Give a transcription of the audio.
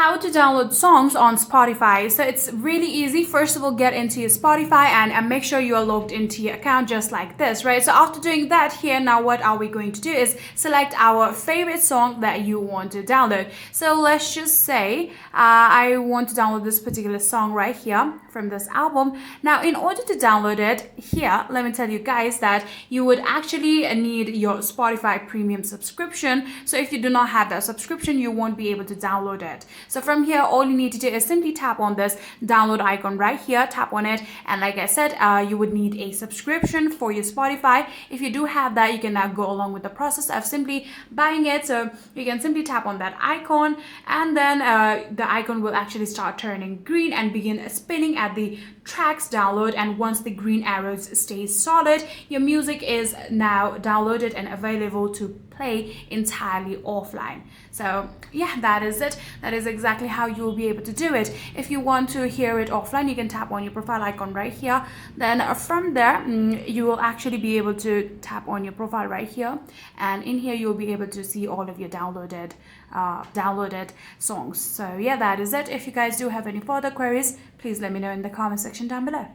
How to download songs on Spotify. So it's really easy. First of all, get into your Spotify and make sure you are logged into your account just like this, right? So after doing that here, now what are we going to do is select our favorite song that you want to download. So let's just say I want to download this particular song right here from this album. Now, in order to download it here, let me tell you guys that you would actually need your Spotify premium subscription. So if you do not have that subscription, you won't be able to download it. So from here, all you need to do is simply tap on this download icon right here, tap on it. And like I said, you would need a subscription for your Spotify. If you do have that, you can now go along with the process of simply buying it. So you can simply tap on that icon, and then the icon will actually start turning green and begin spinning at the tracks download. And once the green arrows stay solid, your music is now downloaded and available to play entirely offline. So yeah, that is it. That is exactly how you will be able to do it. If you want to hear it offline, you can tap on your profile icon right here. Then from there, you will actually be able to tap on your profile right here, and in here you'll be able to see all of your downloaded songs. So yeah, that is it. If you guys do have any further queries, please let me know in the comment section down below.